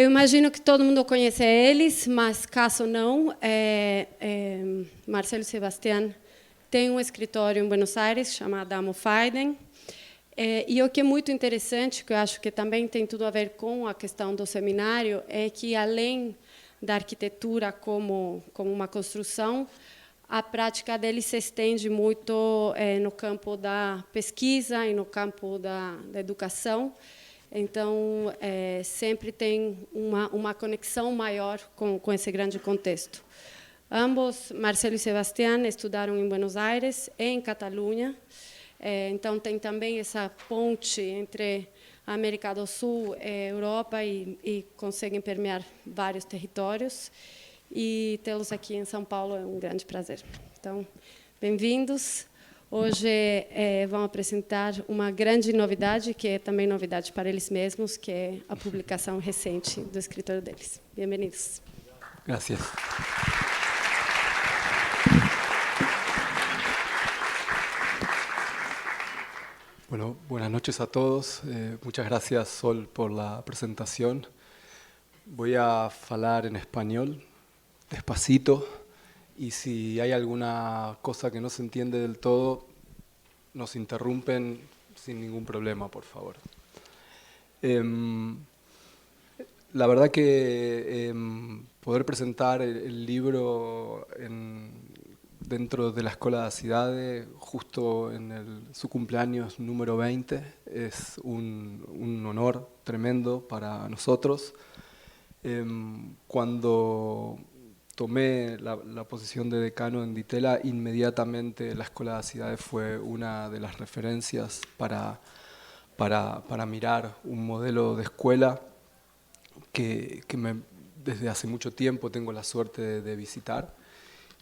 Eu imagino que todo mundo conhece eles, mas caso não, Marcelo Sebastián tem um escritório em Buenos Aires chamado Amo Faiden. E o que é muito interessante, que eu acho que também tem tudo a ver com a questão do seminário, é que, além da arquitetura como uma construção, a prática dele se estende muito no campo da pesquisa e no campo da educação. Então, sempre tem uma conexão maior com esse grande contexto. Ambos, Marcelo e Sebastián, estudaram em Buenos Aires e em Catalunha. Então, tem também essa ponte entre a América do Sul e a Europa e conseguem permear vários territórios. E tê-los aqui em São Paulo é um grande prazer. Então, bem-vindos. Hoje vão apresentar uma grande novidade, que é também novidade para eles mesmos, que é a publicação recente do escritório deles. Bem-vindos. Gracias. Bueno, buenas noches a todos. Muchas gracias, Sol, por la presentación. Voy a hablar en español, despacito, y si hay alguna cosa que no se entiende del todo, nos interrumpen sin ningún problema, por favor. La verdad que poder presentar el libro dentro de la Escuela de Cidade, justo en su cumpleaños número 20, es un honor tremendo para nosotros. Cuando tomé la posición de decano en Ditela, inmediatamente la Escuela de Cidade fue una de las referencias para mirar un modelo de escuela que desde hace mucho tiempo tengo la suerte de visitar.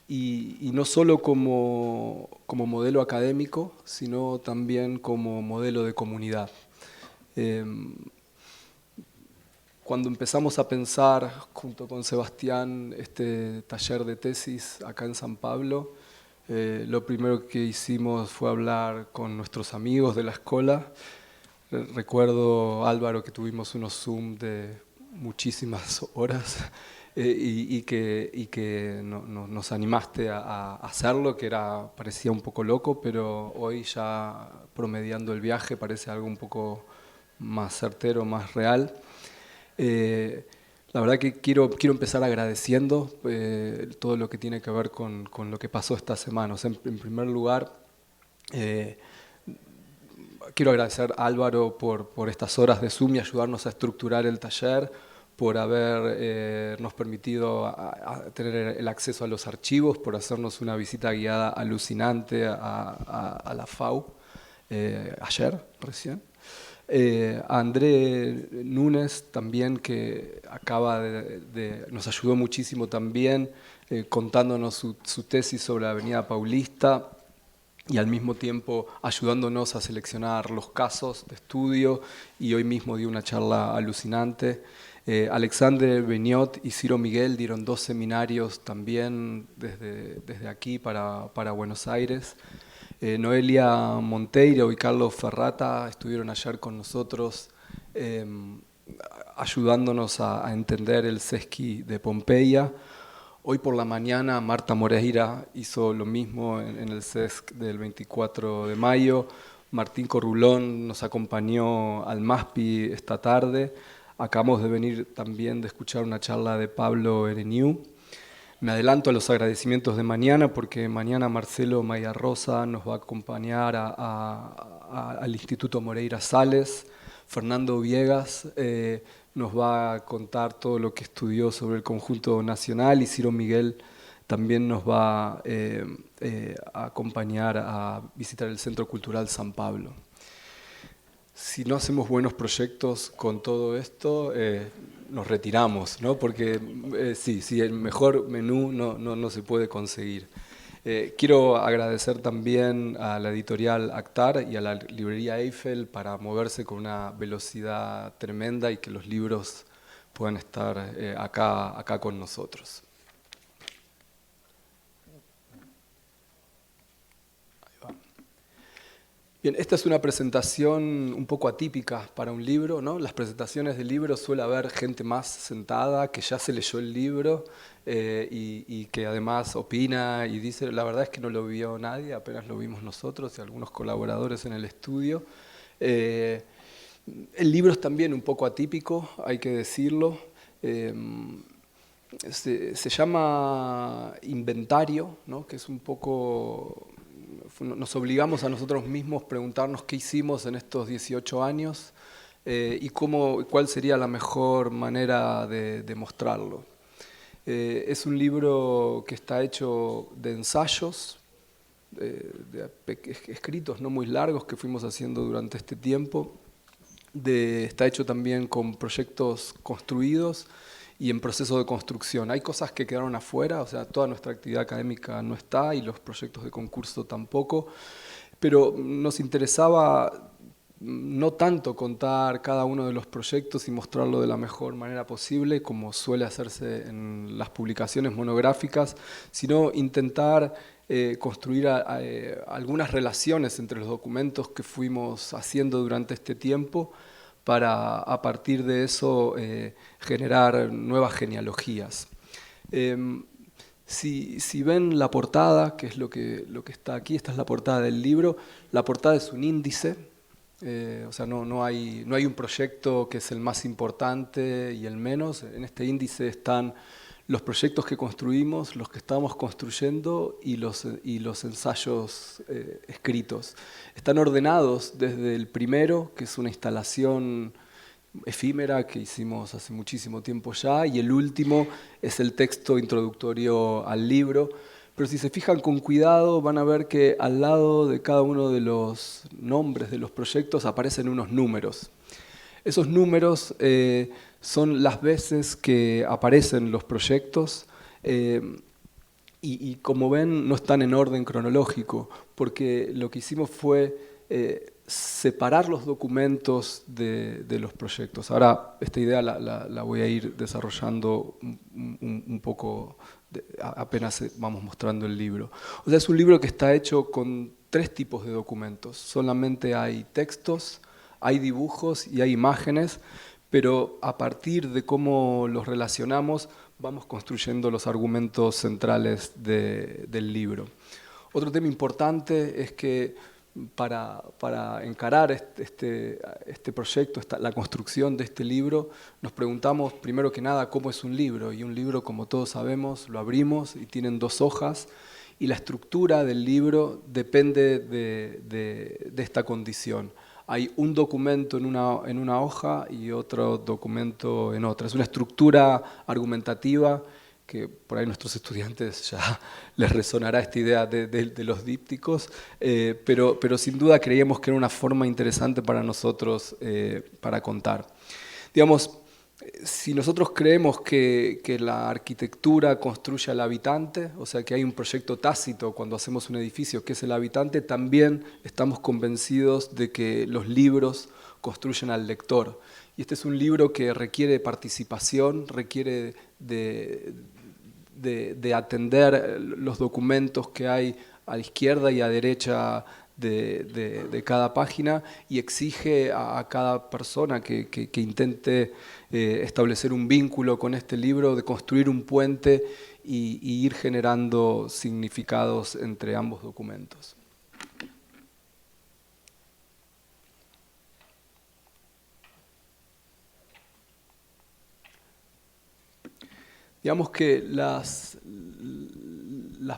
Y no solo como modelo académico, sino también como modelo de comunidad. Cuando empezamos a pensar, junto con Sebastián, este taller de tesis acá en San Pablo, lo primero que hicimos fue hablar con nuestros amigos de la escuela. Recuerdo, Álvaro, que tuvimos unos Zoom de muchísimas horas y que nos animaste a hacerlo, que parecía un poco loco, pero hoy ya promediando el viaje parece algo un poco más certero, más real. La verdad que quiero empezar agradeciendo todo lo que tiene que ver con lo que pasó esta semana. O sea, en primer lugar, quiero agradecer a Álvaro por estas horas de Zoom y ayudarnos a estructurar el taller, por habernos permitido a tener el acceso a los archivos, por hacernos una visita guiada alucinante a la FAU ayer, recién. A André Núñez también, que nos ayudó muchísimo también, contándonos su tesis sobre la Avenida Paulista y al mismo tiempo ayudándonos a seleccionar los casos de estudio, y hoy mismo dio una charla alucinante. Alexandre Beniot y Ciro Miguel dieron 2 seminarios también desde aquí para Buenos Aires. Noelia Monteiro y Carlos Ferrata estuvieron ayer con nosotros ayudándonos a entender el Sesqui de Pompeya. Hoy por la mañana Marta Moreira hizo lo mismo en el SESC del 24 de mayo. Martín Corrulón nos acompañó al MASPI esta tarde. Acabamos de venir también de escuchar una charla de Pablo Ereniu. Me adelanto a los agradecimientos de mañana, porque mañana Marcelo Mayarrosa nos va a acompañar al Instituto Moreira Salles. Fernando Viegas nos va a contar todo lo que estudió sobre el conjunto nacional, y Ciro Miguel también nos va a acompañar a visitar el Centro Cultural San Pablo. Si no hacemos buenos proyectos con todo esto, nos retiramos, ¿no? Porque sí, el mejor menú no se puede conseguir. Quiero agradecer también a la editorial Actar y a la librería Eiffel para moverse con una velocidad tremenda y que los libros puedan estar acá con nosotros. Bien, esta es una presentación un poco atípica para un libro, ¿no? Las presentaciones de libros suele haber gente más sentada que ya se leyó el libro y que además opina y dice, la verdad es que no lo vio nadie, apenas lo vimos nosotros y algunos colaboradores en el estudio. El libro es también un poco atípico, hay que decirlo. Se llama Inventario, ¿no? Que es un poco... Nos obligamos a nosotros mismos a preguntarnos qué hicimos en estos 18 años y cuál sería la mejor manera de mostrarlo. Es un libro que está hecho de ensayos, escritos no muy largos que fuimos haciendo durante este tiempo. Está hecho también con proyectos construidos y en proceso de construcción. Hay cosas que quedaron afuera, o sea, toda nuestra actividad académica no está y los proyectos de concurso tampoco, pero nos interesaba no tanto contar cada uno de los proyectos y mostrarlo de la mejor manera posible, como suele hacerse en las publicaciones monográficas, sino intentar construir algunas relaciones entre los documentos que fuimos haciendo durante este tiempo para a partir de eso generar nuevas genealogías. Si ven la portada, que es lo que está aquí, esta es la portada del libro, la portada es un índice, o sea, no hay un proyecto que es el más importante y el menos. En este índice están los proyectos que construimos, los que estamos construyendo y los ensayos escritos. Están ordenados desde el primero, que es una instalación efímera que hicimos hace muchísimo tiempo ya, y el último es el texto introductorio al libro. Pero si se fijan con cuidado van a ver que al lado de cada uno de los nombres de los proyectos aparecen unos números. Esos números son las veces que aparecen los proyectos y como ven no están en orden cronológico, porque lo que hicimos fue separar los documentos de los proyectos. Ahora esta idea la voy a ir desarrollando un poco apenas vamos mostrando el libro. O sea, es un libro que está hecho con 3 tipos de documentos. Solamente hay textos, hay dibujos y hay imágenes, pero a partir de cómo los relacionamos vamos construyendo los argumentos centrales del libro. Otro tema importante es que para encarar este proyecto, la construcción de este libro, nos preguntamos primero que nada cómo es un libro. Y un libro, como todos sabemos, lo abrimos y tienen 2 hojas, y la estructura del libro depende de esta condición. Hay un documento en una hoja y otro documento en otra. Es una estructura argumentativa que por ahí nuestros estudiantes ya les resonará esta idea de los dípticos, pero sin duda creíamos que era una forma interesante para nosotros para contar. Digamos, si nosotros creemos que la arquitectura construye al habitante, o sea que hay un proyecto tácito cuando hacemos un edificio que es el habitante, también estamos convencidos de que los libros construyen al lector. Y este es un libro que requiere participación, requiere de atender los documentos que hay a la izquierda y a derecha de cada página y exige a cada persona que intente establecer un vínculo con este libro, de construir un puente y ir generando significados entre ambos documentos. Digamos que las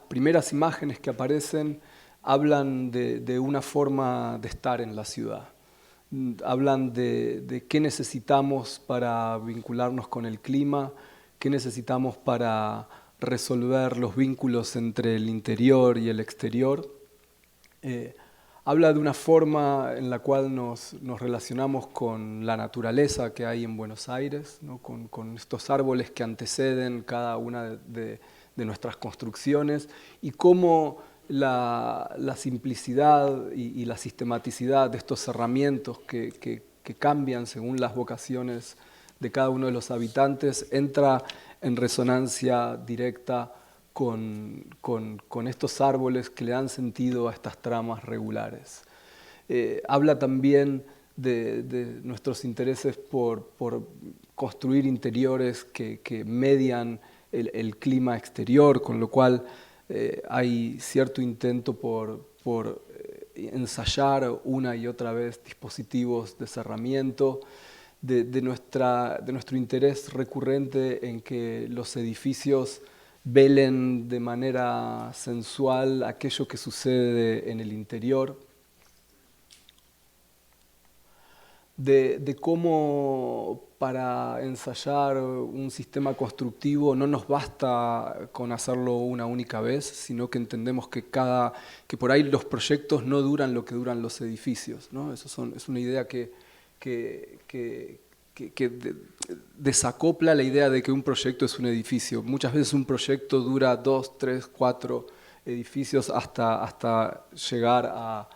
primeras imágenes que aparecen hablan de una forma de estar en la ciudad. Hablan de qué necesitamos para vincularnos con el clima, qué necesitamos para resolver los vínculos entre el interior y el exterior. Habla de una forma en la cual nos relacionamos con la naturaleza que hay en Buenos Aires, ¿no? con estos árboles que anteceden cada una de nuestras construcciones y cómo la simplicidad y la sistematicidad de estos cerramientos que cambian según las vocaciones de cada uno de los habitantes entra en resonancia directa con estos árboles que le dan sentido a estas tramas regulares. Habla también de nuestros intereses por construir interiores que median el clima exterior, con lo cual hay cierto intento por ensayar una y otra vez dispositivos de cerramiento, de nuestro interés recurrente en que los edificios velen de manera sensual aquello que sucede en el interior, de cómo para ensayar un sistema constructivo no nos basta con hacerlo una única vez, sino que entendemos que por ahí los proyectos no duran lo que duran los edificios, ¿no? Es una idea que desacopla la idea de que un proyecto es un edificio. Muchas veces un proyecto dura 2, 3, 4 edificios hasta llegar a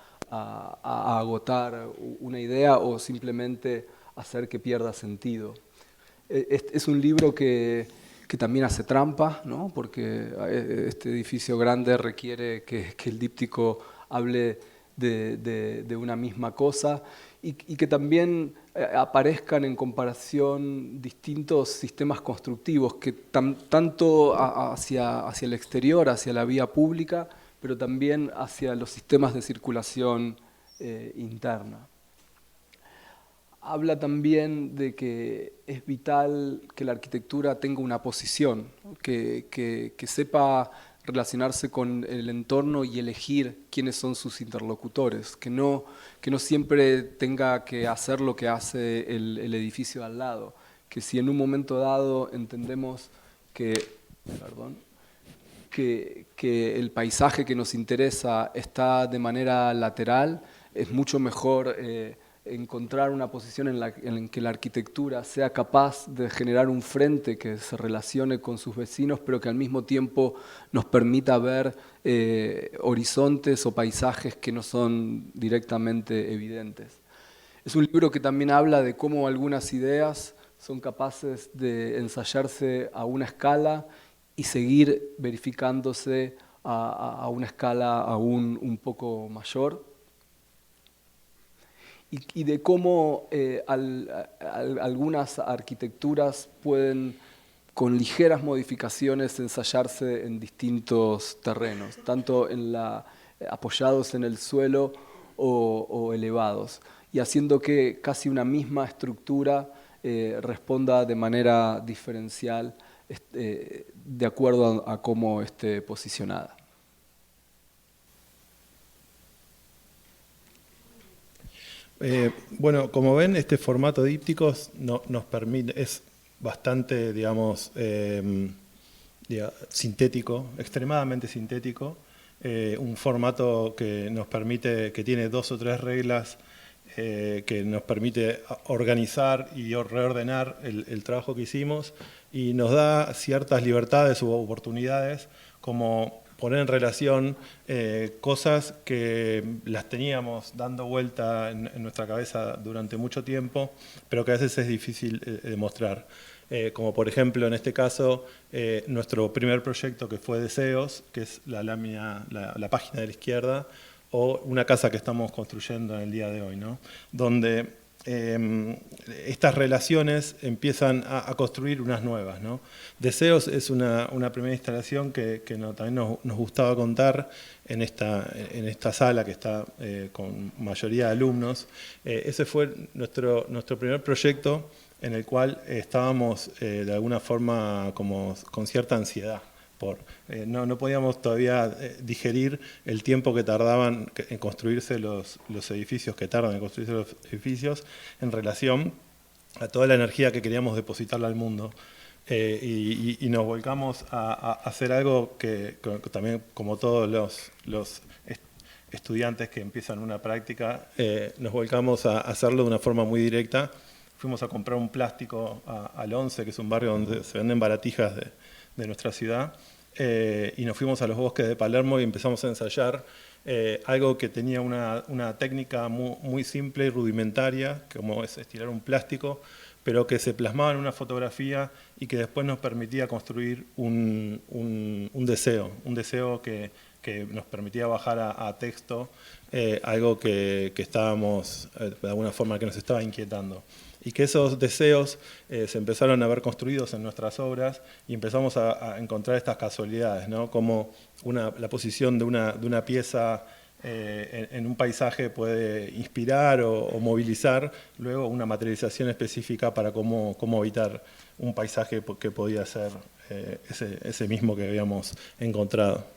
agotar una idea o simplemente hacer que pierda sentido. Es un libro que también hace trampa, ¿no? Porque este edificio grande requiere que el díptico hable de una misma cosa y que también aparezcan en comparación distintos sistemas constructivos que tanto hacia el exterior, hacia la vía pública, pero también hacia los sistemas de circulación interna. Habla también de que es vital que la arquitectura tenga una posición, que sepa relacionarse con el entorno y elegir quiénes son sus interlocutores, que no siempre tenga que hacer lo que hace el edificio al lado, que si en un momento dado entendemos que el paisaje que nos interesa está de manera lateral, es mucho mejor encontrar una posición en la que la arquitectura sea capaz de generar un frente que se relacione con sus vecinos, pero que al mismo tiempo nos permita ver horizontes o paisajes que no son directamente evidentes. Es un libro que también habla de cómo algunas ideas son capaces de ensayarse a una escala y seguir verificándose a una escala aún un poco mayor. Y de cómo algunas arquitecturas pueden, con ligeras modificaciones, ensayarse en distintos terrenos, tanto apoyados en el suelo o elevados, y haciendo que casi una misma estructura responda de manera diferencial de acuerdo a cómo esté posicionada. Bueno, como ven, este formato dípticos nos permite, es bastante, digamos, sintético, extremadamente sintético, un formato que nos permite, que tiene 2 o 3 reglas que nos permite organizar y reordenar el trabajo que hicimos y nos da ciertas libertades u oportunidades como poner en relación cosas que las teníamos dando vuelta en nuestra cabeza durante mucho tiempo, pero que a veces es difícil demostrar. Como por ejemplo, en este caso, nuestro primer proyecto que fue Deseos, que es la página de la izquierda, o una casa que estamos construyendo en el día de hoy, ¿no? Donde estas relaciones empiezan a construir unas nuevas, ¿no? Deseos es una primera instalación que también nos gustaba contar en esta sala que está con mayoría de alumnos. Ese fue nuestro primer proyecto en el cual estábamos de alguna forma como con cierta ansiedad. No podíamos todavía digerir el tiempo que tardaban en construirse los edificios, que tardan en construirse los edificios, en relación a toda la energía que queríamos depositarle al mundo. Y nos volcamos a hacer algo que también, como todos los estudiantes que empiezan una práctica, nos volcamos a hacerlo de una forma muy directa. Fuimos a comprar un plástico al 11, que es un barrio donde se venden baratijas de nuestra ciudad, y nos fuimos a los bosques de Palermo y empezamos a ensayar algo que tenía una técnica muy simple y rudimentaria, como es estirar un plástico, pero que se plasmaba en una fotografía y que después nos permitía construir un deseo que que nos permitía bajar a texto algo que estábamos, de alguna forma, que nos estaba inquietando. Y que esos deseos se empezaron a ver construidos en nuestras obras y empezamos a encontrar estas casualidades, ¿no? Como la posición de una pieza en un paisaje puede inspirar o movilizar luego una materialización específica para cómo habitar un paisaje que podía ser ese mismo que habíamos encontrado.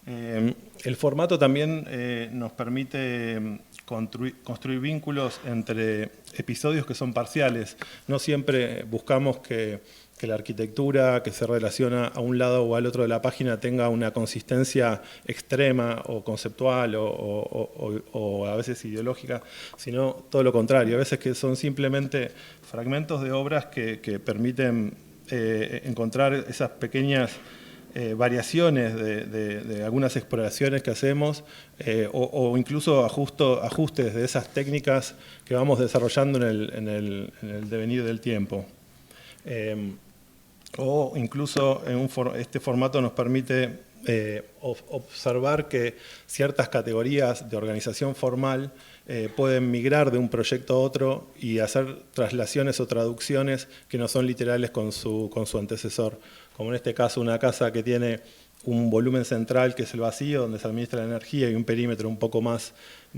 El formato también nos permite construir vínculos entre episodios que son parciales. No siempre buscamos que la arquitectura que se relaciona a un lado o al otro de la página tenga una consistencia extrema o conceptual o a veces ideológica, sino todo lo contrario. A veces que son simplemente fragmentos de obras que permiten encontrar esas pequeñas variaciones de algunas exploraciones que hacemos o incluso ajustes de esas técnicas que vamos desarrollando en el devenir del tiempo. O incluso este formato nos permite observar que ciertas categorías de organización formal pueden migrar de un proyecto a otro y hacer traslaciones o traducciones que no son literales con su antecesor. Como en este caso una casa que tiene un volumen central que es el vacío, donde se administra la energía, y un perímetro un poco más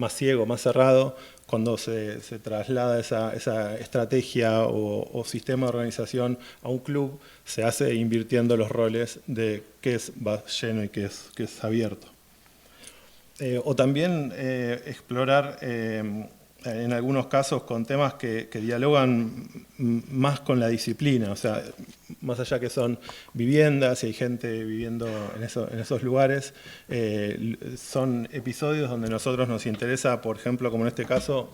ciego, más cerrado. Cuando se traslada esa estrategia o sistema de organización a un club, se hace invirtiendo los roles de qué es lleno y qué es abierto. O también explorar en algunos casos con temas que dialogan más con la disciplina, o sea, más allá que son viviendas y hay gente viviendo en esos lugares, son episodios donde a nosotros nos interesa, por ejemplo, como en este caso,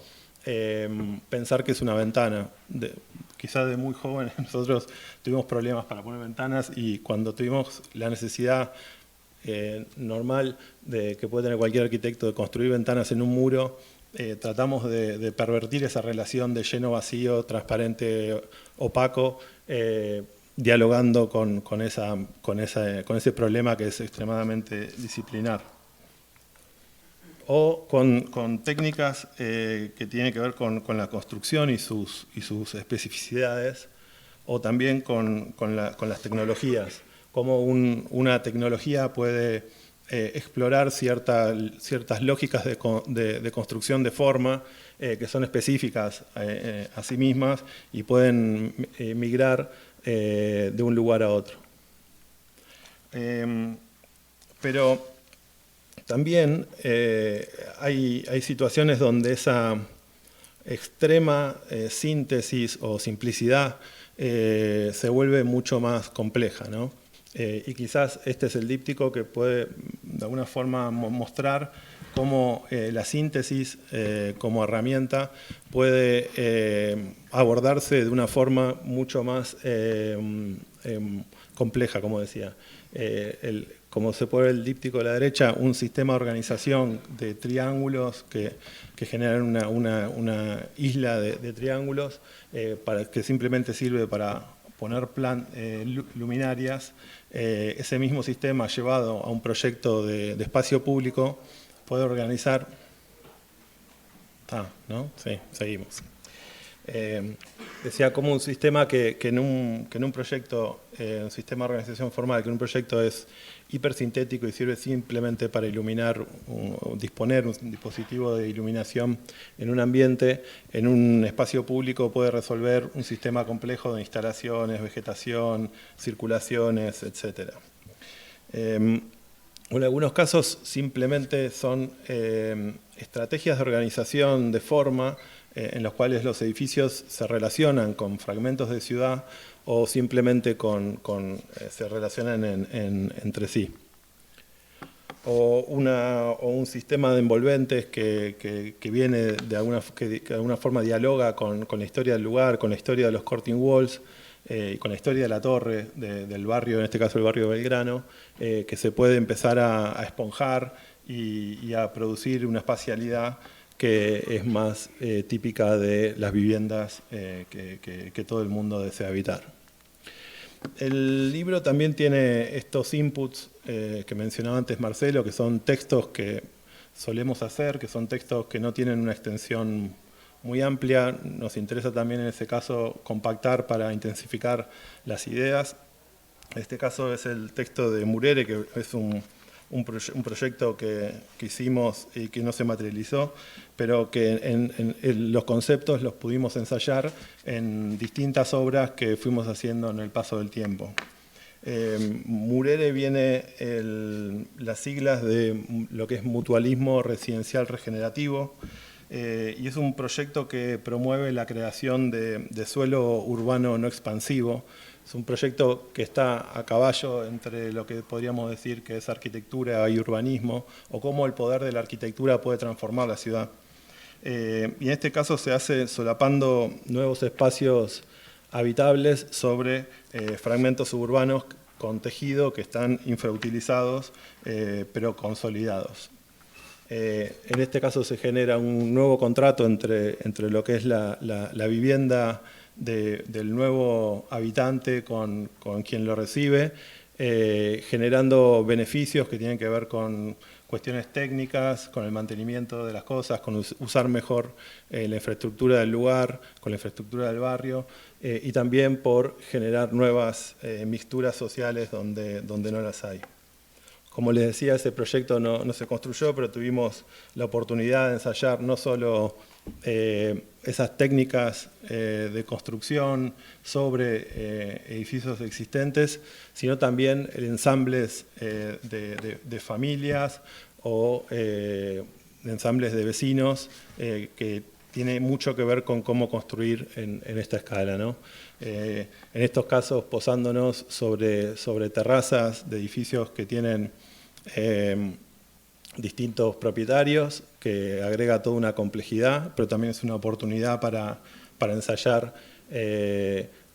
pensar que es una ventana. Quizás de muy jóvenes nosotros tuvimos problemas para poner ventanas y cuando tuvimos la necesidad normal que puede tener cualquier arquitecto de construir ventanas en un muro, tratamos de pervertir esa relación de lleno, vacío, transparente, opaco, dialogando con ese problema que es extremadamente disciplinar. O con técnicas que tienen que ver con la construcción y sus especificidades, o también con las tecnologías. Cómo una tecnología puede explorar ciertas lógicas de construcción de forma que son específicas a sí mismas y pueden migrar de un lugar a otro. Pero también hay situaciones donde esa extrema síntesis o simplicidad se vuelve mucho más compleja, ¿no? Y quizás este es el díptico que puede de alguna forma mostrar cómo la síntesis como herramienta puede abordarse de una forma mucho más compleja, como decía. Como se puede ver el díptico de la derecha, un sistema de organización de triángulos que generan una isla de triángulos que simplemente sirve para poner luminarias. Ese mismo sistema llevado a un proyecto de espacio público puede organizar... ¿no? Sí, seguimos. Decía como un sistema que en un proyecto, un sistema de organización formal, que en un proyecto es hipersintético y sirve simplemente para iluminar o disponer un dispositivo de iluminación en un ambiente, en un espacio público puede resolver un sistema complejo de instalaciones, vegetación, circulaciones, etc. En algunos casos simplemente son estrategias de organización de forma en los cuales los edificios se relacionan con fragmentos de ciudad o simplemente se relacionan entre sí. O un sistema de envolventes que viene que de alguna forma dialoga con la historia del lugar, con la historia de los courting walls, y con la historia de la torre del barrio, en este caso el barrio Belgrano, que se puede empezar a esponjar y a producir una espacialidad que es más típica de las viviendas que todo el mundo desea habitar. El libro también tiene estos inputs que mencionaba antes Marcelo, que son textos que solemos hacer, que son textos que no tienen una extensión muy amplia. Nos interesa también en ese caso compactar para intensificar las ideas. En este caso es el texto de Murere, que es un proyecto que hicimos y que no se materializó, pero que en los conceptos los pudimos ensayar en distintas obras que fuimos haciendo en el paso del tiempo. Murere viene las siglas de lo que es mutualismo residencial regenerativo, y es un proyecto que promueve la creación de suelo urbano no expansivo. Es un proyecto que está a caballo entre lo que podríamos decir que es arquitectura y urbanismo, o cómo el poder de la arquitectura puede transformar la ciudad. Y en este caso se hace solapando nuevos espacios habitables sobre fragmentos suburbanos con tejido que están infrautilizados, pero consolidados. En este caso se genera un nuevo contrato entre lo que es la vivienda del nuevo habitante con quien lo recibe, generando beneficios que tienen que ver con cuestiones técnicas, con el mantenimiento de las cosas, con usar mejor la infraestructura del lugar, con la infraestructura del barrio, y también por generar nuevas mixturas sociales donde no las hay. Como les decía, ese proyecto no se construyó, pero tuvimos la oportunidad de ensayar no solo esas técnicas de construcción sobre edificios existentes, sino también ensambles de familias o ensambles de vecinos que tiene mucho que ver con cómo construir en esta escala, ¿no? En estos casos posándonos sobre terrazas de edificios que tienen distintos propietarios, que agrega toda una complejidad, pero también es una oportunidad para ensayar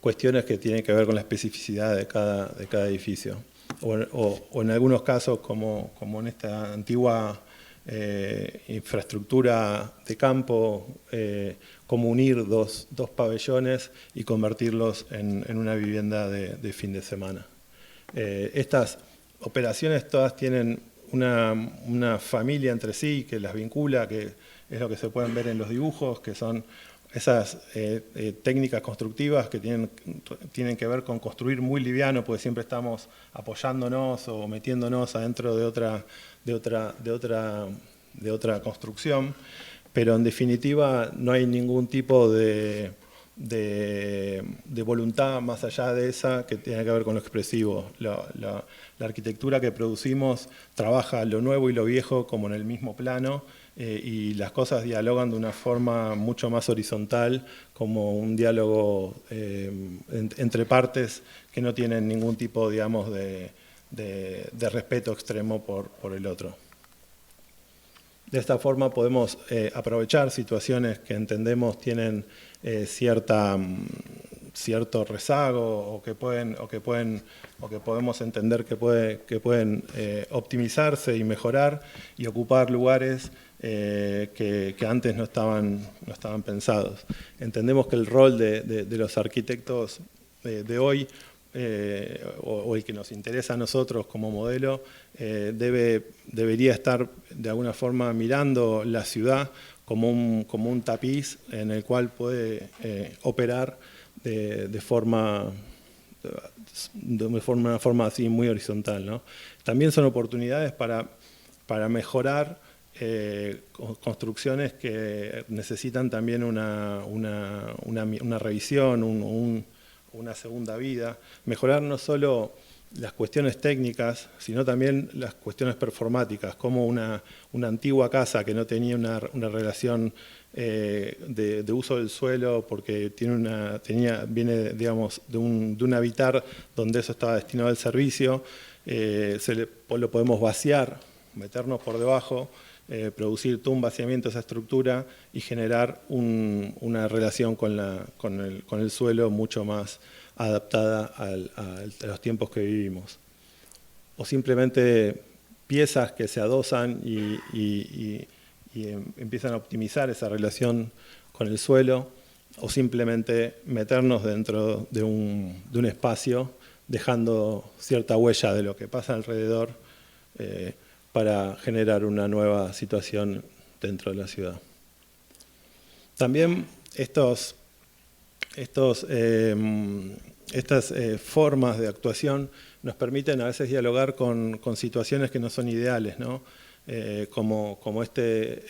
cuestiones que tienen que ver con la especificidad de cada edificio. O en algunos casos, como en esta antigua infraestructura de campo, cómo unir dos pabellones y convertirlos en una vivienda de fin de semana. Estas operaciones todas tienen una familia entre sí que las vincula, que es lo que se pueden ver en los dibujos, que son esas técnicas constructivas que tienen que ver con construir muy liviano, porque siempre estamos apoyándonos o metiéndonos adentro de otra construcción, pero en definitiva no hay ningún tipo de voluntad más allá de esa que tiene que ver con lo expresivo. La arquitectura que producimos trabaja lo nuevo y lo viejo como en el mismo plano, y las cosas dialogan de una forma mucho más horizontal, como un diálogo entre partes que no tienen ningún tipo, digamos, de respeto extremo por el otro. De esta forma podemos aprovechar situaciones que entendemos tienen cierto rezago o que podemos entender que pueden optimizarse y mejorar y ocupar lugares que antes no estaban pensados. Entendemos que el rol de los arquitectos de hoy, o el que nos interesa a nosotros como modelo, debería estar de alguna forma mirando la ciudad como un tapiz en el cual puede operar de una forma así muy horizontal, ¿no? También son oportunidades para mejorar construcciones que necesitan también una revisión, una segunda vida. Mejorar no solo las cuestiones técnicas, sino también las cuestiones performáticas, como una antigua casa que no tenía una relación de uso del suelo, porque viene, digamos, de un habitar donde eso estaba destinado al servicio, lo podemos vaciar, meternos por debajo, producir todo un vaciamiento de esa estructura y generar una relación con el suelo mucho más adaptada a los tiempos que vivimos. O simplemente piezas que se adosan y empiezan a optimizar esa relación con el suelo, o simplemente meternos dentro de un espacio dejando cierta huella de lo que pasa alrededor para generar una nueva situación dentro de la ciudad. También estas formas de actuación nos permiten a veces dialogar con situaciones que no son ideales, ¿no? Como este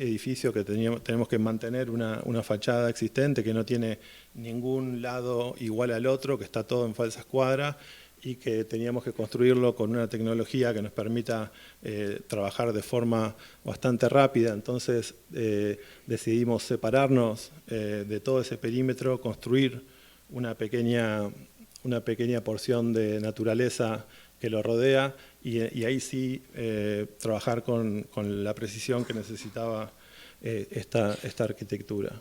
edificio que tenemos que mantener una fachada existente que no tiene ningún lado igual al otro, que está todo en falsa escuadra, y que teníamos que construirlo con una tecnología que nos permita trabajar de forma bastante rápida. Entonces decidimos separarnos de todo ese perímetro, construir una pequeña porción de naturaleza que lo rodea, y ahí sí trabajar con la precisión que necesitaba esta arquitectura.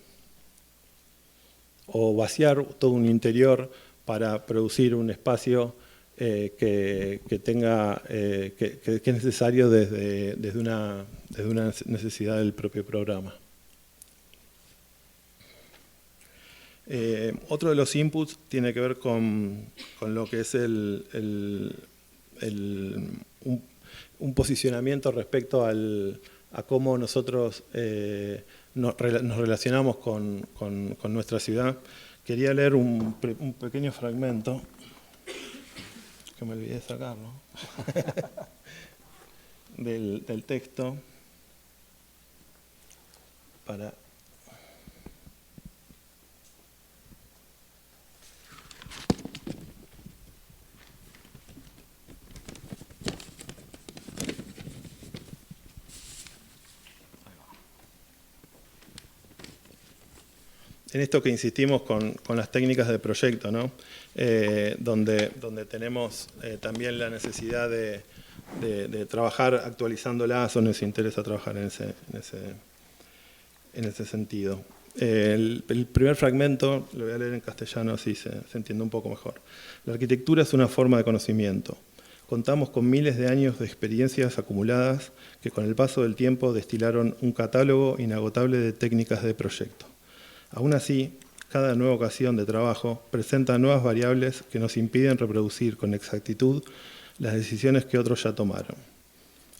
O vaciar todo un interior para producir un espacio que es necesario desde una necesidad del propio programa. Otro de los inputs tiene que ver con lo que es un posicionamiento respecto a cómo nosotros nos relacionamos con nuestra ciudad. Quería leer un pequeño fragmento, que me olvidé de sacarlo, del texto, para... En esto que insistimos con las técnicas de proyecto, ¿no? Donde tenemos también la necesidad de trabajar actualizándolas, o nos interesa trabajar en ese sentido. El primer fragmento, lo voy a leer en castellano, así se entiende un poco mejor. La arquitectura es una forma de conocimiento. Contamos con miles de años de experiencias acumuladas que con el paso del tiempo destilaron un catálogo inagotable de técnicas de proyecto. Aún así, cada nueva ocasión de trabajo presenta nuevas variables que nos impiden reproducir con exactitud las decisiones que otros ya tomaron.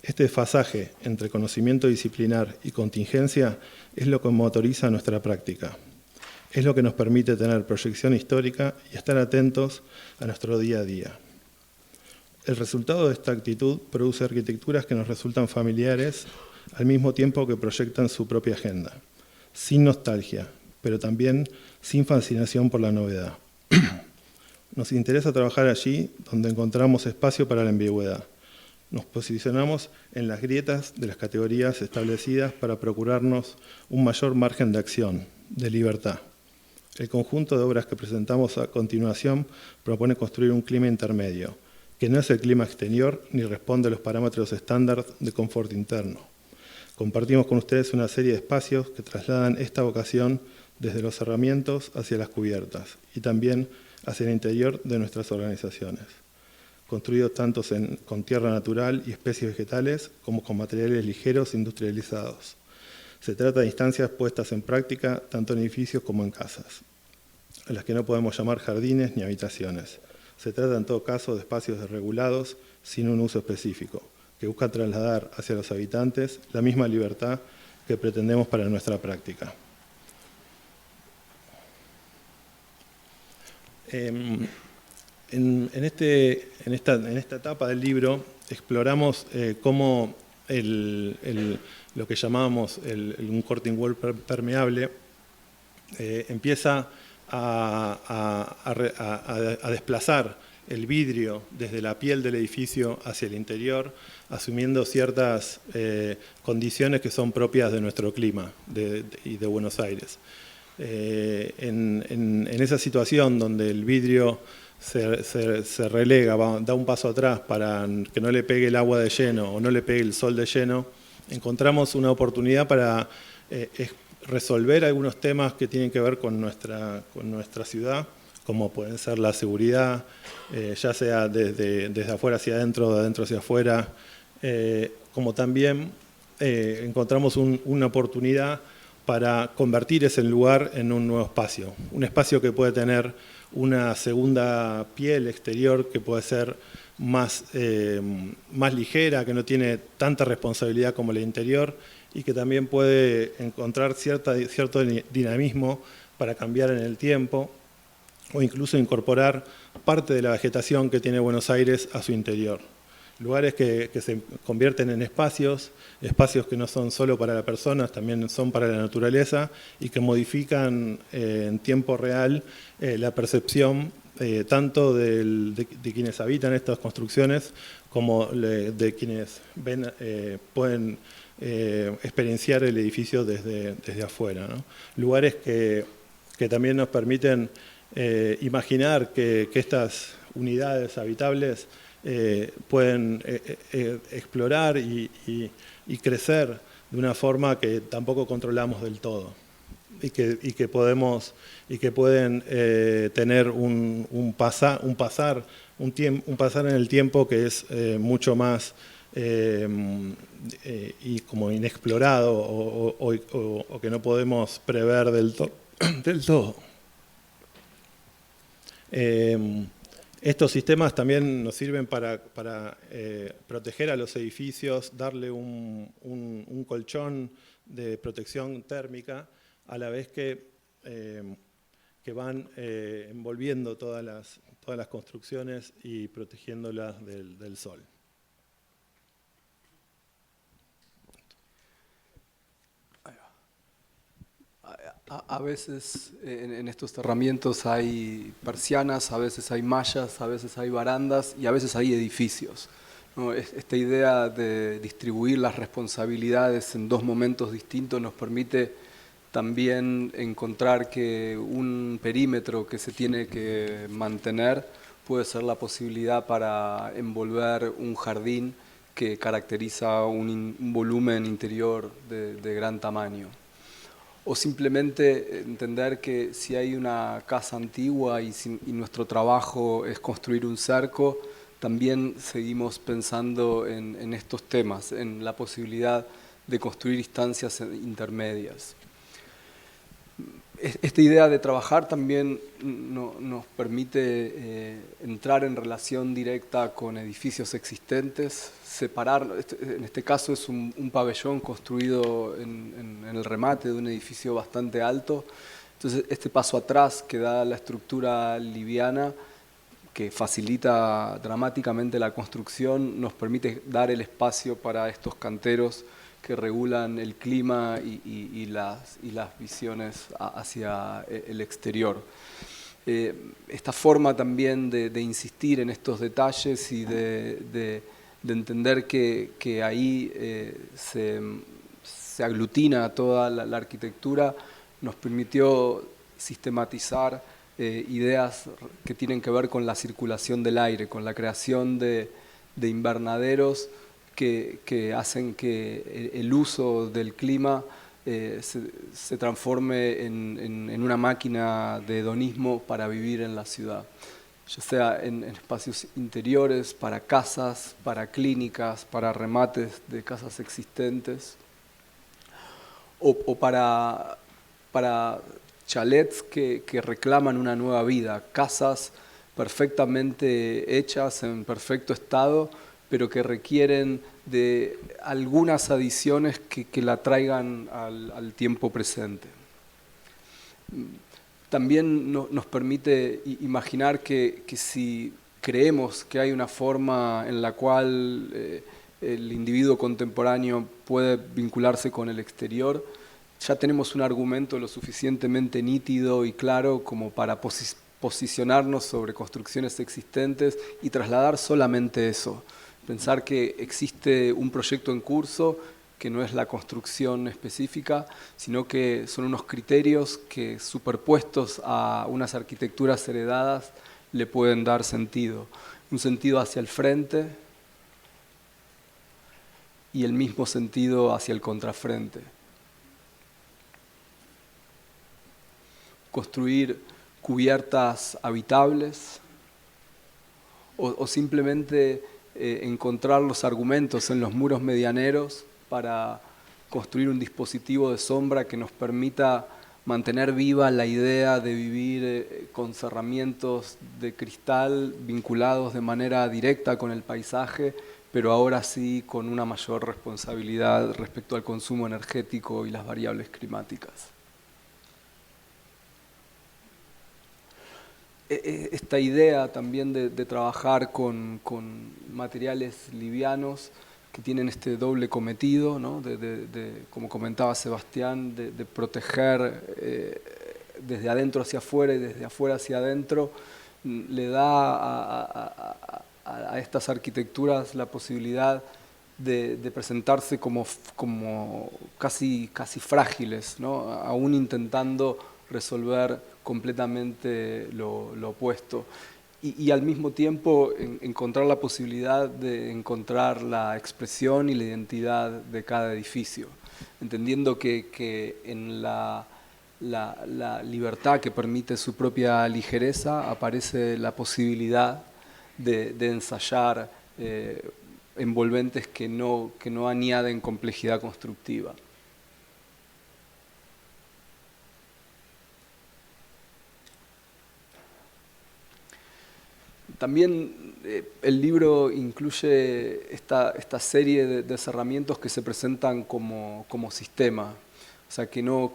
Este desfasaje entre conocimiento disciplinar y contingencia es lo que motoriza nuestra práctica. Es lo que nos permite tener proyección histórica y estar atentos a nuestro día a día. El resultado de esta actitud produce arquitecturas que nos resultan familiares al mismo tiempo que proyectan su propia agenda, sin nostalgia, pero también sin fascinación por la novedad. Nos interesa trabajar allí donde encontramos espacio para la ambigüedad. Nos posicionamos en las grietas de las categorías establecidas para procurarnos un mayor margen de acción, de libertad. El conjunto de obras que presentamos a continuación propone construir un clima intermedio, que no es el clima exterior ni responde a los parámetros estándar de confort interno. Compartimos con ustedes una serie de espacios que trasladan esta vocación desde los cerramientos hacia las cubiertas y también hacia el interior de nuestras organizaciones, construidos tanto con tierra natural y especies vegetales como con materiales ligeros industrializados. Se trata de instancias puestas en práctica tanto en edificios como en casas, a las que no podemos llamar jardines ni habitaciones. Se trata en todo caso de espacios desregulados sin un uso específico, que buscan trasladar hacia los habitantes la misma libertad que pretendemos para nuestra práctica. En esta etapa del libro exploramos cómo lo que llamábamos un curtain wall permeable empieza a desplazar el vidrio desde la piel del edificio hacia el interior, asumiendo ciertas condiciones que son propias de nuestro clima y de Buenos Aires. En esa situación donde el vidrio se relega, da un paso atrás para que no le pegue el agua de lleno o no le pegue el sol de lleno, encontramos una oportunidad para resolver algunos temas que tienen que ver con nuestra ciudad, como pueden ser la seguridad, ya sea desde afuera hacia adentro o de adentro hacia afuera, como también encontramos una oportunidad para convertir ese lugar en un nuevo espacio, un espacio que puede tener una segunda piel exterior que puede ser más ligera, que no tiene tanta responsabilidad como la interior y que también puede encontrar cierto dinamismo para cambiar en el tiempo o incluso incorporar parte de la vegetación que tiene Buenos Aires a su interior. Lugares que se convierten en espacios que no son solo para las personas, también son para la naturaleza y que modifican en tiempo real la percepción tanto de quienes habitan estas construcciones como de quienes pueden experienciar el edificio desde afuera, ¿no? Lugares que también nos permiten imaginar que estas unidades habitables pueden explorar y crecer de una forma que tampoco controlamos del todo y que pueden tener un pasar en el tiempo que es mucho más y como inexplorado o que no podemos prever del todo. Estos sistemas también nos sirven para proteger a los edificios, darle un colchón de protección térmica, a la vez que van envolviendo todas las construcciones y protegiéndolas del sol. A veces en estos herramientas hay persianas, a veces hay mallas, a veces hay barandas y a veces hay edificios, ¿no? Esta idea de distribuir las responsabilidades en dos momentos distintos nos permite también encontrar que un perímetro que se tiene que mantener puede ser la posibilidad para envolver un jardín que caracteriza un volumen interior de gran tamaño. O simplemente entender que si hay una casa antigua y nuestro trabajo es construir un cerco, también seguimos pensando en estos temas, en la posibilidad de construir instancias intermedias. Esta idea de trabajar también nos permite entrar en relación directa con edificios existentes, separar, en este caso es un pabellón construido en el remate de un edificio bastante alto, entonces este paso atrás que da la estructura liviana, que facilita dramáticamente la construcción, nos permite dar el espacio para estos canteros que regulan el clima y las visiones hacia el exterior. Esta forma también de insistir en estos detalles y de entender que ahí se aglutina toda la arquitectura, nos permitió sistematizar ideas que tienen que ver con la circulación del aire, con la creación de invernaderos que hacen que el uso del clima se transforme en una máquina de hedonismo para vivir en la ciudad, ya sea en espacios interiores, para casas, para clínicas, para remates de casas existentes, o para chalets que reclaman una nueva vida, casas perfectamente hechas, en perfecto estado, pero que requieren de algunas adiciones que la traigan al tiempo presente. También nos permite imaginar que si creemos que hay una forma en la cual el individuo contemporáneo puede vincularse con el exterior, ya tenemos un argumento lo suficientemente nítido y claro como para posicionarnos sobre construcciones existentes y trasladar solamente eso. Pensar que existe un proyecto en curso que no es la construcción específica, sino que son unos criterios que superpuestos a unas arquitecturas heredadas le pueden dar sentido. Un sentido hacia el frente y el mismo sentido hacia el contrafrente. Construir cubiertas habitables o simplemente encontrar los argumentos en los muros medianeros para construir un dispositivo de sombra que nos permita mantener viva la idea de vivir con cerramientos de cristal vinculados de manera directa con el paisaje, pero ahora sí con una mayor responsabilidad respecto al consumo energético y las variables climáticas. Esta idea también de trabajar con materiales livianos que tienen este doble cometido, ¿no? Como comentaba Sebastián, de proteger desde adentro hacia afuera y desde afuera hacia adentro, le da a estas arquitecturas la posibilidad de presentarse como casi frágiles, ¿no? Aún intentando resolver completamente lo opuesto. Y al mismo tiempo encontrar la posibilidad de encontrar la expresión y la identidad de cada edificio, entendiendo que en la libertad que permite su propia ligereza aparece la posibilidad de ensayar envolventes que no añaden complejidad constructiva. También el libro incluye esta serie de cerramientos que se presentan como sistema, o sea, que no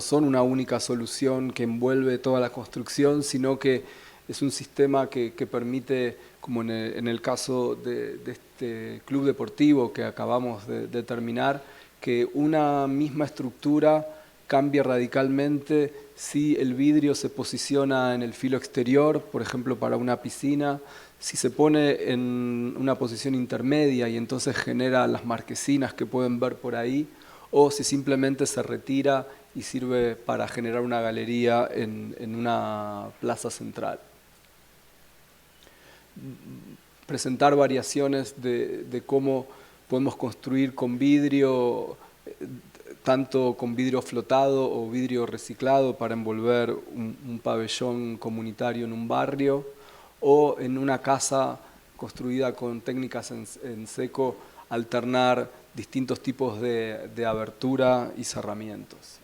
son una única solución que envuelve toda la construcción, sino que es un sistema que permite, como en el caso de este club deportivo que acabamos de terminar, que una misma estructura cambia radicalmente si el vidrio se posiciona en el filo exterior, por ejemplo para una piscina, si se pone en una posición intermedia y entonces genera las marquesinas que pueden ver por ahí, o si simplemente se retira y sirve para generar una galería en una plaza central. Presentar variaciones de cómo podemos construir con vidrio, tanto con vidrio flotado o vidrio reciclado para envolver un pabellón comunitario en un barrio, o en una casa construida con técnicas en seco, alternar distintos tipos de abertura y cerramientos.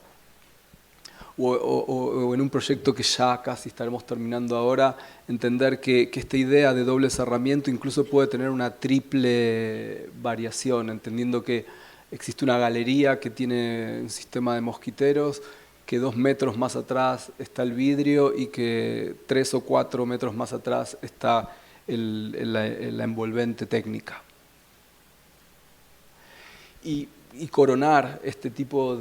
O en un proyecto que ya casi estaremos terminando ahora, entender que esta idea de doble cerramiento incluso puede tener una triple variación, entendiendo que existe una galería que tiene un sistema de mosquiteros, que 2 metros más atrás está el vidrio y que 3 o 4 metros más atrás está la envolvente técnica. Y coronar este tipo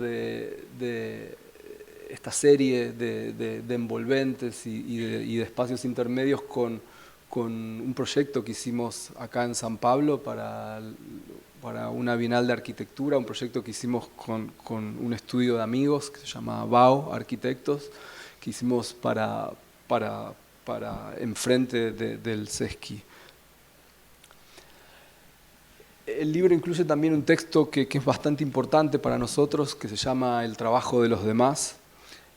esta serie de envolventes y de espacios intermedios con un proyecto que hicimos acá en San Pablo para una Bienal de Arquitectura, un proyecto que hicimos con un estudio de amigos que se llama BAO Arquitectos, que hicimos para enfrente del Sesqui. El libro incluye también un texto que es bastante importante para nosotros, que se llama El trabajo de los demás.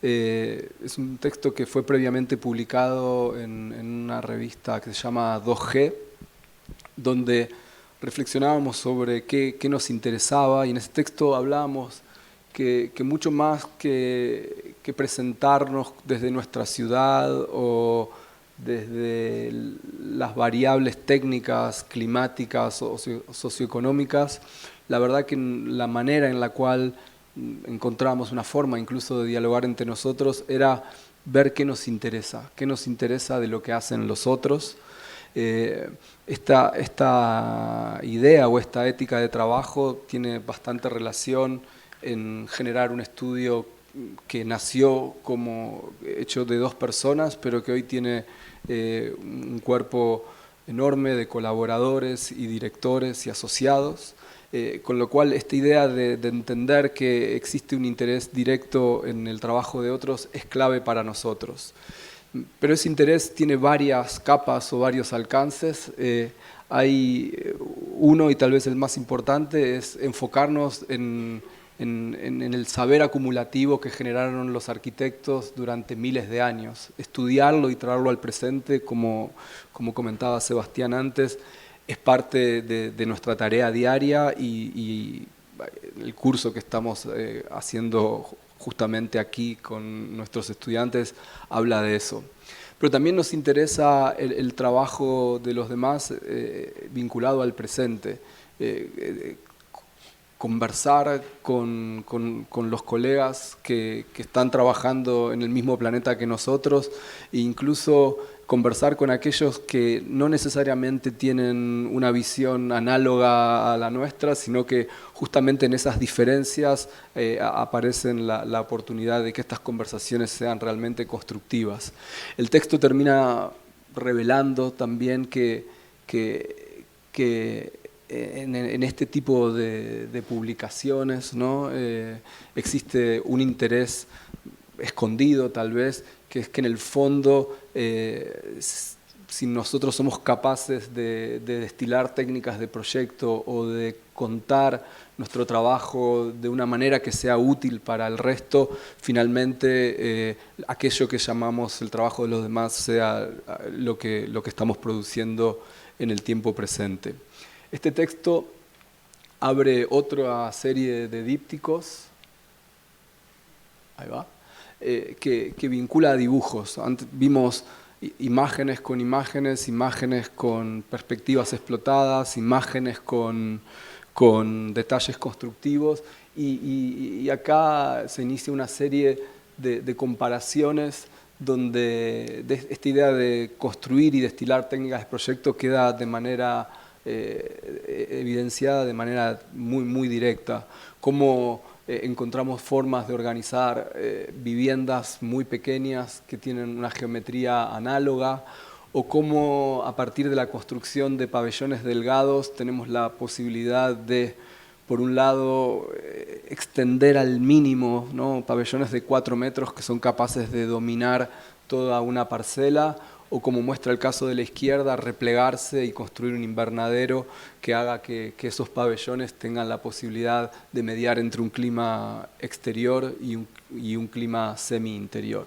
Es un texto que fue previamente publicado en una revista que se llama 2G, donde reflexionábamos sobre qué nos interesaba, y en ese texto hablábamos que mucho más que presentarnos desde nuestra ciudad o desde las variables técnicas, climáticas o socioeconómicas, la verdad que la manera en la cual encontramos una forma incluso de dialogar entre nosotros era ver qué nos interesa de lo que hacen los otros. Esta idea o esta ética de trabajo tiene bastante relación en generar un estudio que nació como hecho de 2 personas, pero que hoy tiene un cuerpo enorme de colaboradores y directores y asociados, con lo cual esta idea de entender que existe un interés directo en el trabajo de otros es clave para nosotros. Pero ese interés tiene varias capas o varios alcances. Hay uno, y tal vez el más importante, es enfocarnos en el saber acumulativo que generaron los arquitectos durante miles de años. Estudiarlo y traerlo al presente, como comentaba Sebastián antes, es parte de nuestra tarea diaria, y el curso que estamos haciendo justamente aquí con nuestros estudiantes habla de eso. Pero también nos interesa el trabajo de los demás vinculado al presente. Conversar con los colegas que están trabajando en el mismo planeta que nosotros e incluso conversar con aquellos que no necesariamente tienen una visión análoga a la nuestra, sino que justamente en esas diferencias aparecen la oportunidad de que estas conversaciones sean realmente constructivas. El texto termina revelando también que en este tipo de publicaciones, ¿no? Existe un interés escondido tal vez, que es que en el fondo, si nosotros somos capaces de destilar técnicas de proyecto o de contar nuestro trabajo de una manera que sea útil para el resto, finalmente aquello que llamamos el trabajo de los demás sea lo que estamos produciendo en el tiempo presente. Este texto abre otra serie de dípticos, ahí va, que vincula a dibujos. Antes vimos imágenes con perspectivas explotadas, imágenes con detalles constructivos, y acá se inicia una serie de comparaciones donde esta idea de construir y destilar técnicas de proyecto queda de manera evidenciada de manera muy directa. Cómo encontramos formas de organizar viviendas muy pequeñas que tienen una geometría análoga, o cómo a partir de la construcción de pabellones delgados tenemos la posibilidad de, por un lado, extender al mínimo, ¿no? Pabellones de 4 metros que son capaces de dominar toda una parcela, o como muestra el caso de la izquierda, replegarse y construir un invernadero que haga que esos pabellones tengan la posibilidad de mediar entre un clima exterior y un clima semi-interior.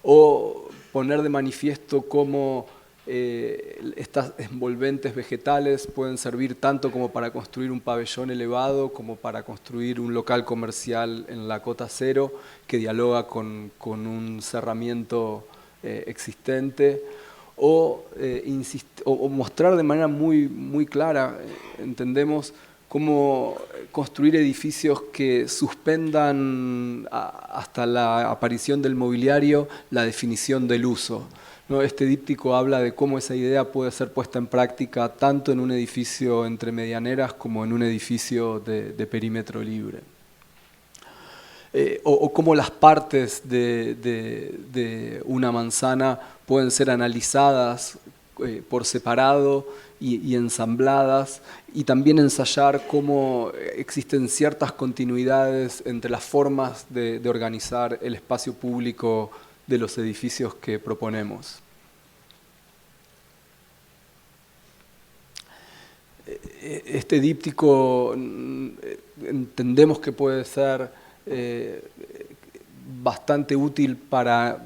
O poner de manifiesto cómo estas envolventes vegetales pueden servir tanto como para construir un pabellón elevado como para construir un local comercial en la cota cero que dialoga con un cerramiento existente, o mostrar de manera muy clara, entendemos, cómo construir edificios que suspendan hasta la aparición del mobiliario la definición del uso, ¿no? Este díptico habla de cómo esa idea puede ser puesta en práctica tanto en un edificio entre medianeras como en un edificio de perímetro libre. O cómo las partes de una manzana pueden ser analizadas por separado y ensambladas, y también ensayar cómo existen ciertas continuidades entre las formas de organizar el espacio público de los edificios que proponemos. Este díptico entendemos que puede ser bastante útil para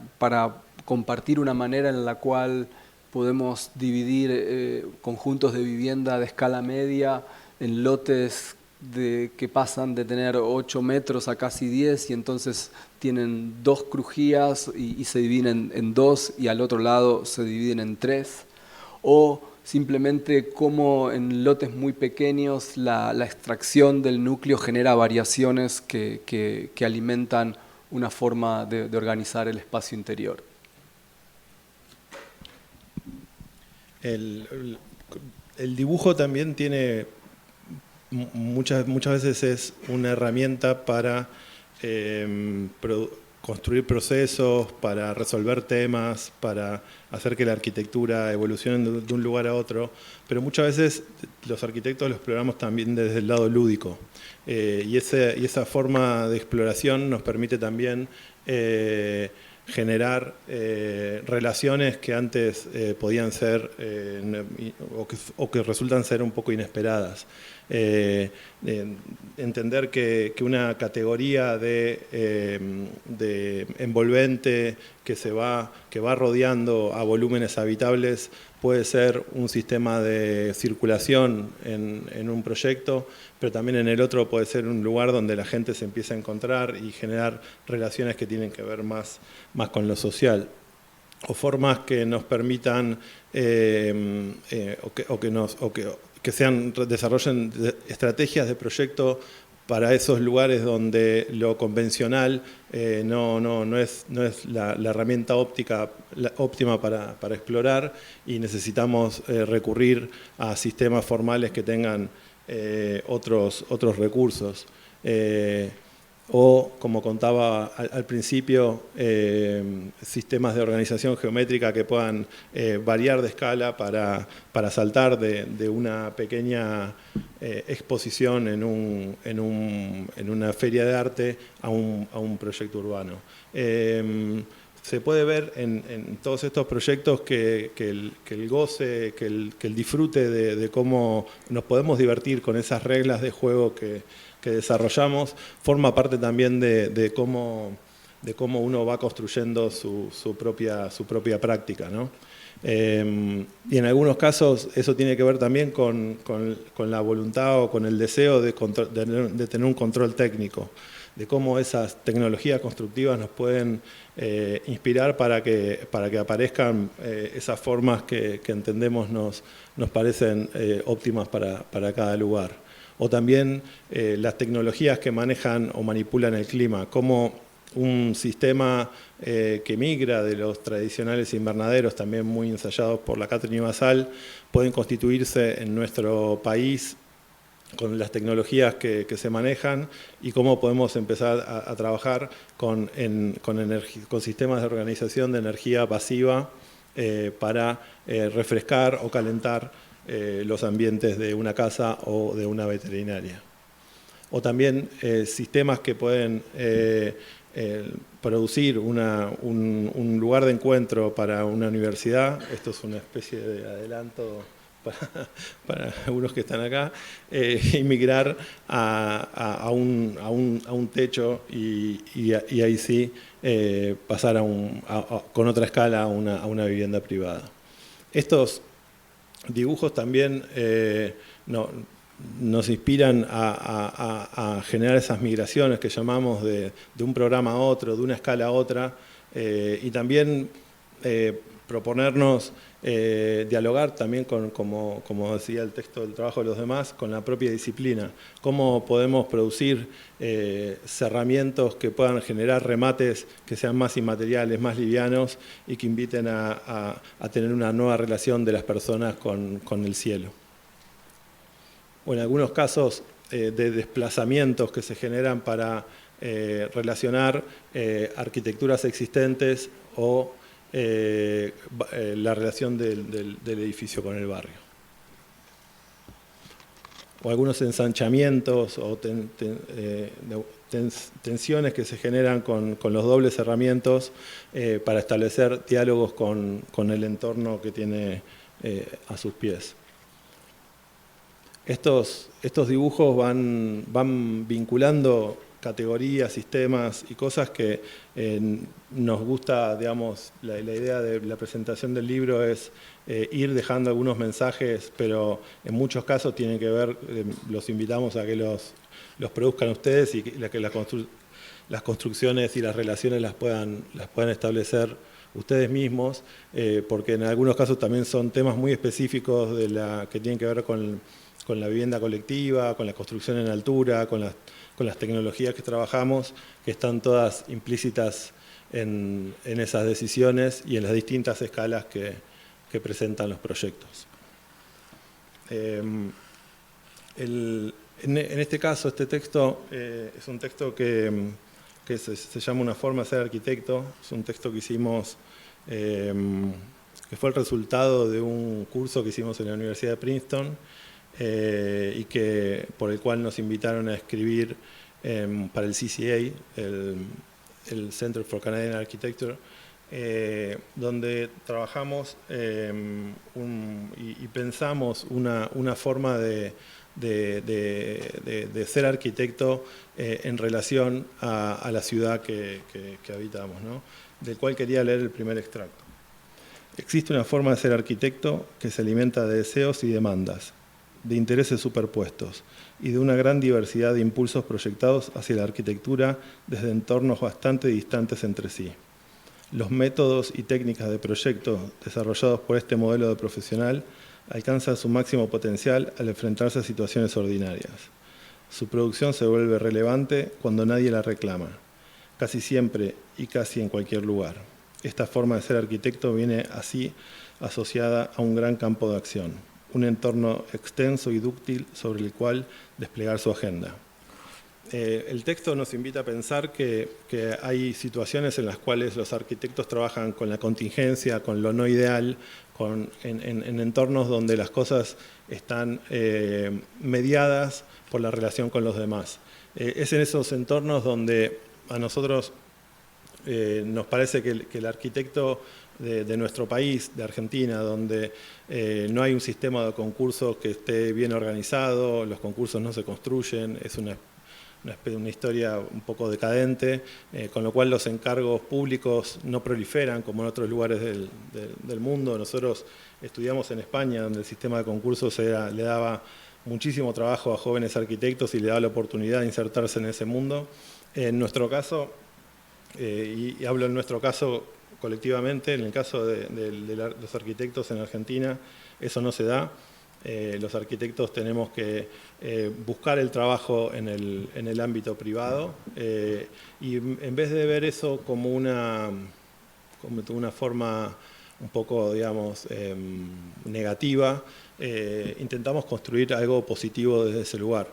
compartir una manera en la cual podemos dividir conjuntos de vivienda de escala media en lotes que pasan de tener 8 metros a casi 10, y entonces tienen 2 crujías y se dividen en 2, y al otro lado se dividen en 3. O simplemente cómo en lotes muy pequeños la extracción del núcleo genera variaciones que alimentan una forma de organizar el espacio interior. El dibujo también tiene, muchas veces es una herramienta para construir procesos, para resolver temas, para hacer que la arquitectura evolucione de un lugar a otro, pero muchas veces los arquitectos lo exploramos también desde el lado lúdico, y esa forma de exploración nos permite también generar relaciones que antes podían ser o que resultan ser un poco inesperadas. Entender que una categoría de envolvente que va rodeando a volúmenes habitables puede ser un sistema de circulación en un proyecto, pero también en el otro puede ser un lugar donde la gente se empieza a encontrar y generar relaciones que tienen que ver más con lo social, o formas que nos permitan que desarrollen estrategias de proyecto para esos lugares donde lo convencional no es la herramienta óptima para explorar, y necesitamos recurrir a sistemas formales que tengan otros recursos. O, como contaba al principio, sistemas de organización geométrica que puedan variar de escala para saltar de una pequeña exposición en una feria de arte a un proyecto urbano. Se puede ver en todos estos proyectos que el goce, que el disfrute de cómo nos podemos divertir con esas reglas de juego que desarrollamos forma parte también de cómo uno va construyendo su propia práctica, ¿no? Y en algunos casos eso tiene que ver también con la voluntad o con el deseo de tener un control técnico, de cómo esas tecnologías constructivas nos pueden inspirar para que aparezcan esas formas que entendemos nos parecen óptimas para cada lugar. O también las tecnologías que manejan o manipulan el clima, como un sistema que migra de los tradicionales invernaderos, también muy ensayados por la Catherine Basal, pueden constituirse en nuestro país con las tecnologías que se manejan, y cómo podemos empezar a trabajar con sistemas de organización de energía pasiva para refrescar o calentar los ambientes de una casa o de una veterinaria. O también sistemas que pueden producir un lugar de encuentro para una universidad. Esto es una especie de adelanto para algunos que están acá, inmigrar a un techo y ahí sí pasar con otra escala a una vivienda privada. Estos dibujos también nos inspiran a generar esas migraciones que llamamos de un programa a otro, de una escala a otra, y también proponernos dialogar también como decía el texto del trabajo de los demás, con la propia disciplina. Cómo podemos producir cerramientos que puedan generar remates que sean más inmateriales, más livianos, y que inviten a tener una nueva relación de las personas con el cielo. O en algunos casos de desplazamientos que se generan para relacionar arquitecturas existentes o la relación del edificio con el barrio. O algunos ensanchamientos o tensiones que se generan con los dobles cerramientos para establecer diálogos con el entorno que tiene a sus pies. Estos dibujos van vinculando categorías, sistemas y cosas que nos gusta, digamos, la idea de la presentación del libro es ir dejando algunos mensajes, pero en muchos casos tienen que ver, los invitamos a que los produzcan ustedes y que las construcciones y las relaciones las puedan establecer ustedes mismos, porque en algunos casos también son temas muy específicos que tienen que ver con la vivienda colectiva, con la construcción en altura, con las tecnologías que trabajamos, que están todas implícitas en esas decisiones y en las distintas escalas que presentan los proyectos. En este caso, este texto es un texto que se llama Una forma de ser arquitecto. Es un texto que hicimos, que fue el resultado de un curso que hicimos en la Universidad de Princeton, y por el cual nos invitaron a escribir para el CCA, el Center for Canadian Architecture, donde trabajamos y pensamos una forma de de ser arquitecto en relación a la ciudad que habitamos, ¿no? Del cual quería leer el primer extracto. Existe una forma de ser arquitecto que se alimenta de deseos y demandas, de intereses superpuestos y de una gran diversidad de impulsos proyectados hacia la arquitectura desde entornos bastante distantes entre sí. Los métodos y técnicas de proyecto desarrollados por este modelo de profesional alcanzan su máximo potencial al enfrentarse a situaciones ordinarias. Su producción se vuelve relevante cuando nadie la reclama, casi siempre y casi en cualquier lugar. Esta forma de ser arquitecto viene así asociada a un gran campo de acción, un entorno extenso y dúctil sobre el cual desplegar su agenda. El texto nos invita a pensar que hay situaciones en las cuales los arquitectos trabajan con la contingencia, con lo no ideal, en entornos donde las cosas están mediadas por la relación con los demás. Es en esos entornos donde a nosotros nos parece que el arquitecto de nuestro país, de Argentina, donde no hay un sistema de concursos que esté bien organizado, los concursos no se construyen, es una historia un poco decadente, con lo cual los encargos públicos no proliferan como en otros lugares del mundo. Nosotros estudiamos en España, donde el sistema de concursos le daba muchísimo trabajo a jóvenes arquitectos y le daba la oportunidad de insertarse en ese mundo. En nuestro caso, y hablo en nuestro caso colectivamente, en el caso de los arquitectos en Argentina, eso no se da. Los arquitectos tenemos que buscar el trabajo en el ámbito privado y en vez de ver eso como una forma un poco, digamos, negativa, intentamos construir algo positivo desde ese lugar.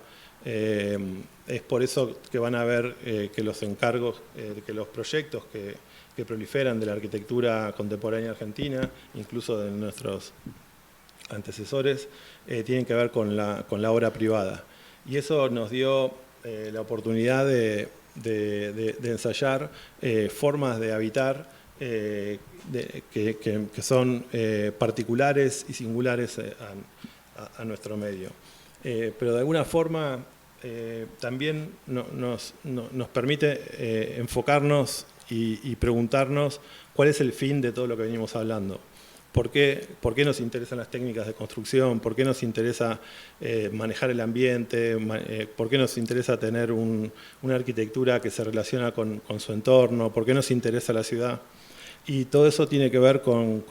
Es por eso que van a ver que los encargos, que los proyectos que proliferan de la arquitectura contemporánea argentina, incluso de nuestros antecesores, tienen que ver con la obra privada. Y eso nos dio la oportunidad de ensayar formas de habitar que son particulares y singulares a nuestro medio. Pero de alguna forma también nos permite enfocarnos y preguntarnos cuál es el fin de todo lo que venimos hablando. ¿Por qué nos interesan las técnicas de construcción? ¿Por qué nos interesa manejar el ambiente? ¿Por qué nos interesa tener una arquitectura que se relaciona con su entorno? ¿Por qué nos interesa la ciudad? Y todo eso tiene que ver con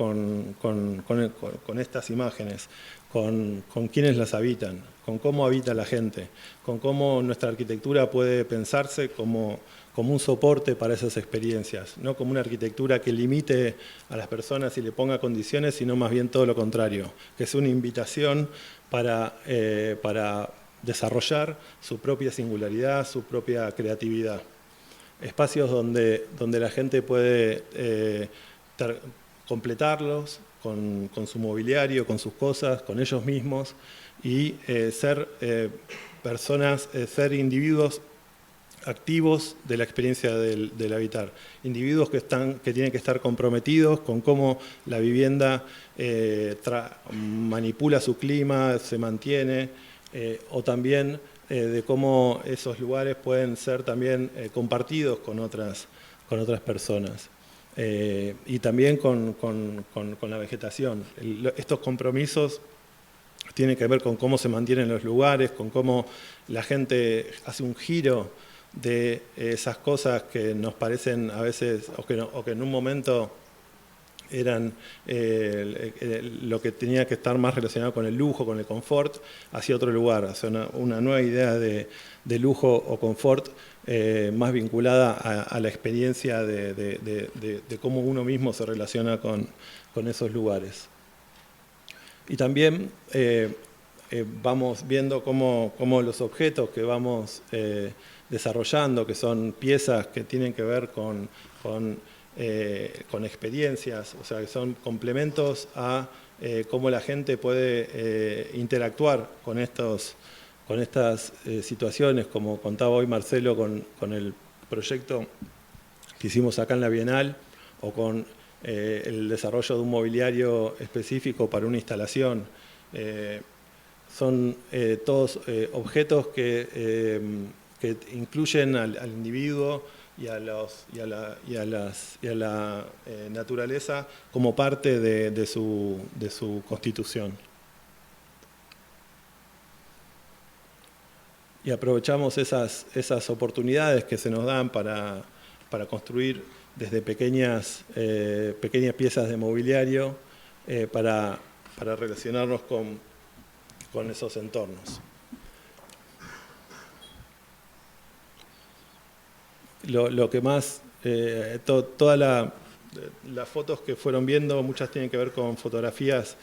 estas imágenes, con quienes las habitan, con cómo habita la gente, con cómo nuestra arquitectura puede pensarse como un soporte para esas experiencias, no como una arquitectura que limite a las personas y le ponga condiciones, sino más bien todo lo contrario, que es una invitación para desarrollar su propia singularidad, su propia creatividad. Espacios donde la gente puede completarlos con su mobiliario, con sus cosas, con ellos mismos y ser personas, ser individuos activos de la experiencia del habitar. Individuos que tienen que estar comprometidos con cómo la vivienda manipula su clima, se mantiene, o también de cómo esos lugares pueden ser también compartidos con otras personas. Y también con la vegetación. Estos compromisos tienen que ver con cómo se mantienen los lugares, con cómo la gente hace un giro de esas cosas que nos parecen a veces, o que en un momento eran lo que tenía que estar más relacionado con el lujo, con el confort, hacia otro lugar, hacia una nueva idea de lujo o confort más vinculada a la experiencia de cómo uno mismo se relaciona con esos lugares. Y también vamos viendo cómo los objetos que vamos desarrollando, que son piezas que tienen que ver con experiencias, o sea, que son complementos a cómo la gente puede interactuar con estas situaciones, como contaba hoy Marcelo con el proyecto que hicimos acá en la Bienal, o con el desarrollo de un mobiliario específico para una instalación. son todos objetos que incluyen al individuo y a la naturaleza como parte de su constitución. Y aprovechamos esas oportunidades que se nos dan para construir desde pequeñas piezas de mobiliario para relacionarnos con esos entornos. Lo que más, todas las fotos que fueron viendo, muchas tienen que ver con fotografías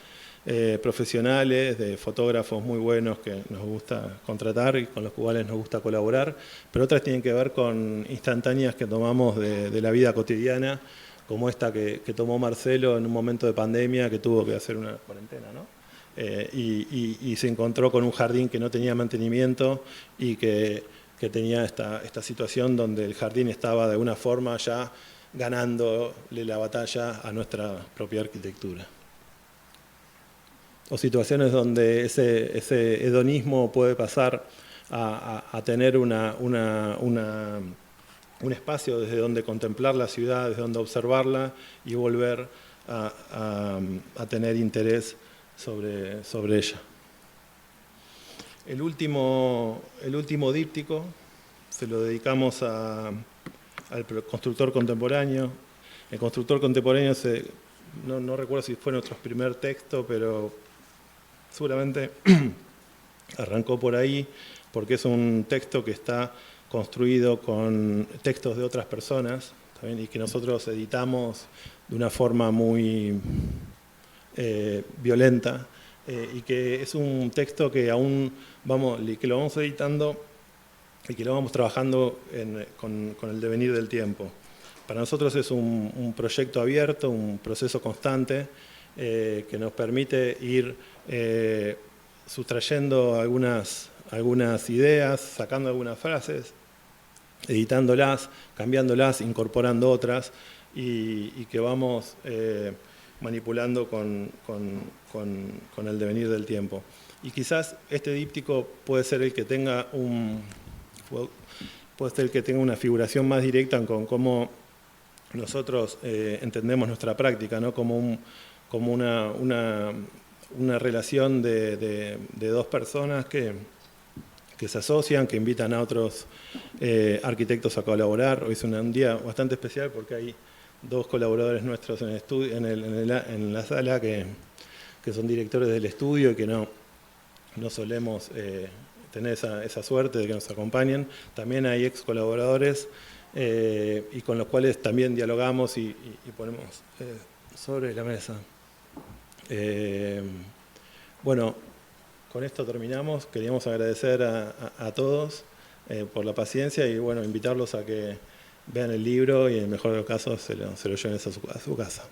profesionales, de fotógrafos muy buenos que nos gusta contratar y con los cuales nos gusta colaborar, pero otras tienen que ver con instantáneas que tomamos de la vida cotidiana, como esta que tomó Marcelo en un momento de pandemia que tuvo que hacer una cuarentena, ¿no? Y se encontró con un jardín que no tenía mantenimiento y que tenía esta situación donde el jardín estaba de alguna forma ya ganándole la batalla a nuestra propia arquitectura. O situaciones donde ese hedonismo puede pasar a tener un espacio desde donde contemplar la ciudad, desde donde observarla y volver a tener interés sobre ella. El último díptico se lo dedicamos al constructor contemporáneo. El constructor contemporáneo, no recuerdo si fue nuestro primer texto, pero seguramente arrancó por ahí, porque es un texto que está construido con textos de otras personas, ¿también? Y que nosotros editamos de una forma muy violenta, y que es un texto que aún que lo vamos editando y que lo vamos trabajando con el devenir del tiempo. Para nosotros es un proyecto abierto, un proceso constante que nos permite ir sustrayendo algunas ideas, sacando algunas frases, editándolas, cambiándolas, incorporando otras y que vamos manipulando con el devenir del tiempo. Y quizás este díptico puede ser el que tenga una figuración más directa con cómo nosotros entendemos nuestra práctica, ¿no? Como una relación de dos personas que se asocian, que invitan a otros arquitectos a colaborar. Hoy es un día bastante especial porque hay dos colaboradores nuestros en el estudio, en la sala que son directores del estudio y que no solemos tener esa suerte de que nos acompañen. También hay ex colaboradores y con los cuales también dialogamos y ponemos sobre la mesa. Bueno, con esto terminamos. Queríamos agradecer a todos por la paciencia y bueno, invitarlos a que vean el libro y en el mejor de los casos se lo lleven a su casa.